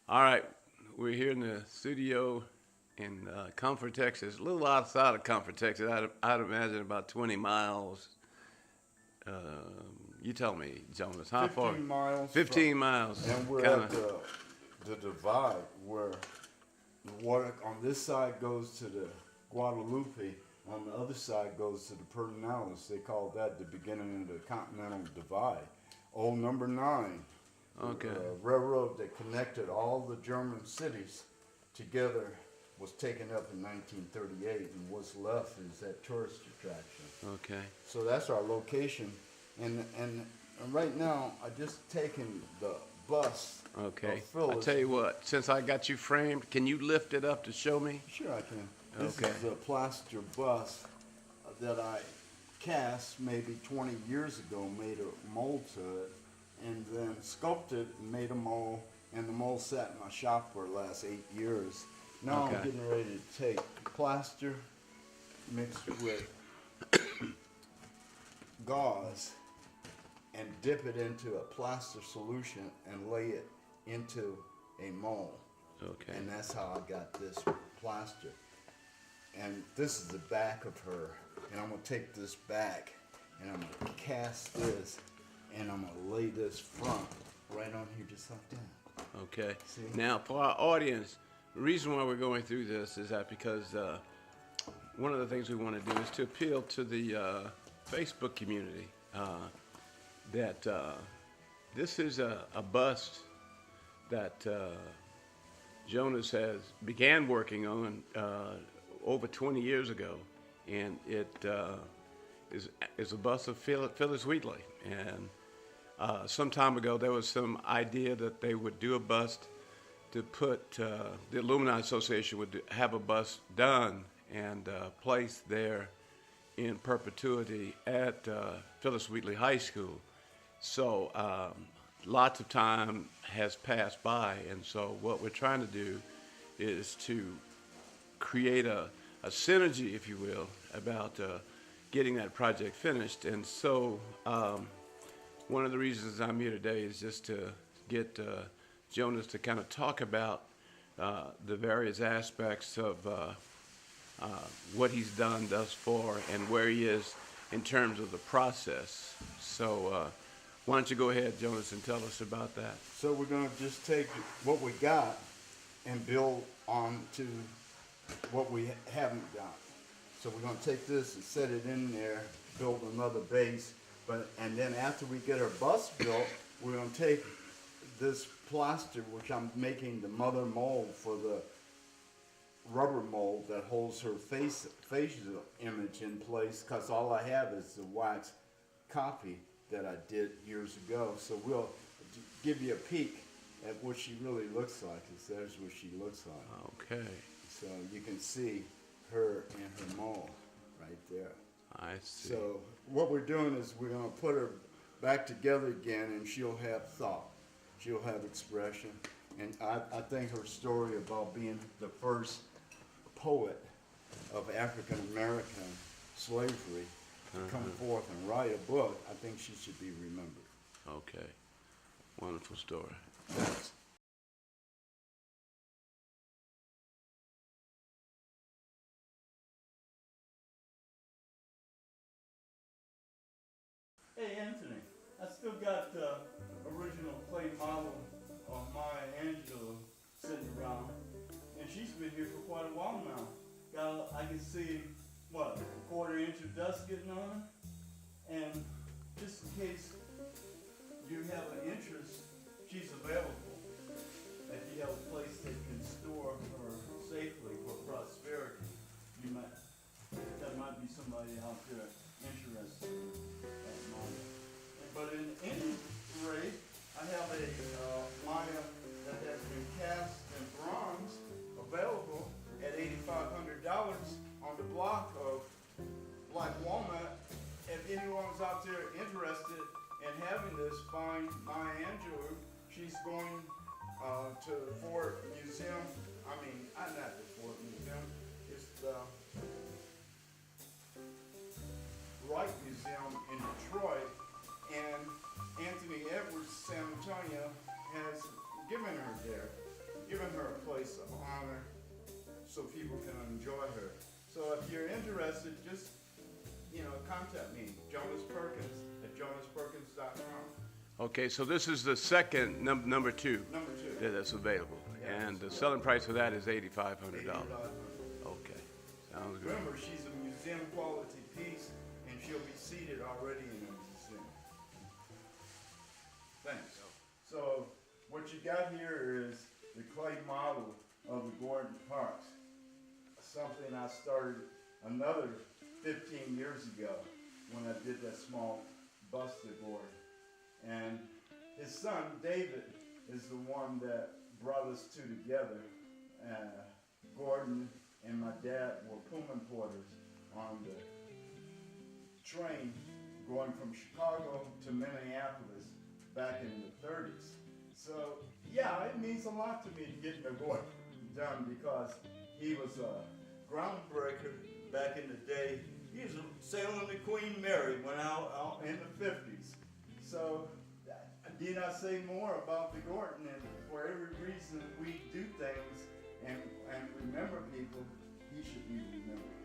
All right, we're here in the studio in Comfort, Texas. A little outside of Comfort, Texas. I'd imagine about 20 miles. You tell me, Jonas, how far? 15 miles. 15 miles. And we're Kind at the divide where the water on this side goes to the Guadalupe, on the other side goes to the Pedernales. They call that the beginning of the Continental Divide. Old number 9. Okay. The railroad that connected all the German cities together was taken up in 1938, and what's left is that tourist attraction. Okay. So that's our location, and right now I just taken the bus. Okay. Of Phillis. I'll tell you what, since I got you framed, can you lift it up to show me? Sure, I can. This Okay. is a plaster bust that I cast maybe 20 years ago, made a mold to it, and then sculpted and made a mold, and the mold sat in my shop for the last 8 years. Now Okay. I'm getting ready to take plaster mixed with gauze and dip it into a plaster solution and lay it into a mold. Okay. And that's how I got this plaster. And this is the back of her. And I'm gonna take this back and I'm gonna cast this and I'm gonna lay this front right on here just like that. Okay. See? Now, for our audience, the reason why we're going through this is that because one of the things we want to do is to appeal to the Facebook community that this is a bust that Jonas has began working on over 20 years ago, and it is a bust of Phillis Wheatley. And some time ago, there was some idea that they would do a bust to put, the Alumni Association would have a bust done and placed there in perpetuity at Phillis Wheatley High School. So lots of time has passed by, and so what we're trying to do is to create a synergy, if you will, about getting that project finished. And so one of the reasons I'm here today is just to get Jonas to kind of talk about the various aspects of what he's done thus far and where he is in terms of the process. So why don't you go ahead, Jonas, and tell us about that? So we're gonna just take what we got and build on to what we haven't got. So we're gonna take this and set it in there, build another base, and then after we get our bust built, we're gonna take this plaster, which I'm making the mother mold for the rubber mold that holds her facial image in place, because all I have is the wax copy that I did years ago. So we'll give you a peek at what she really looks like. There's what she looks like. Okay. So you can see her in her mold right there. I see. So what we're doing is we're going to put her back together again, and she'll have thought. She'll have expression. And I think her story about being the first poet of African American slavery to come forth and write a book, I think she should be remembered. Okay. Wonderful story. Thanks. Hey Anthony, I still got the original clay model of Maya Angelou sitting around, and she's been here for quite a while now. I can see, what, a 1/4 inch of dust getting on her? And just in case you have an interest, she's available. If you have a place that can store her safely for prosperity, that might be somebody out there interested in Maya. But in any rate, I have a Maya that has been cast in bronze available at $8,500 on the block of Black Walnut. If anyone's out there interested in having this fine Maya Angelou, she's going to the Ford Museum. Not the Ford Museum, it's the Wright Museum in Detroit, and Anthony Edwards San Antonio has given her there. her a place of honor so people can enjoy her. So if you're interested, just, contact me, Jonas Perkins at jonasperkins.com. Okay, so this is the second, number two. Number two. That's available. Yeah, And the selling price for that is $8,500. $8,500. Okay, sounds good. Remember, she's a museum quality piece, and she'll be seated already in the museum. Thanks. So what you got here is the clay model of the Gordon Parks. Something I started another 15 years ago when I did that small bust of Gordon. And his son, David, is the one that brought us two together. Gordon and my dad were Pullman porters on the train going from Chicago to Minneapolis back in the 30s. So, yeah, it means a lot to me to get the Gordon done because he was a groundbreaker back in the day. He was sailing the Queen Mary when out in the 50s. So, need I say more about the Gordon? And for every reason we do things and remember people, he should be remembered.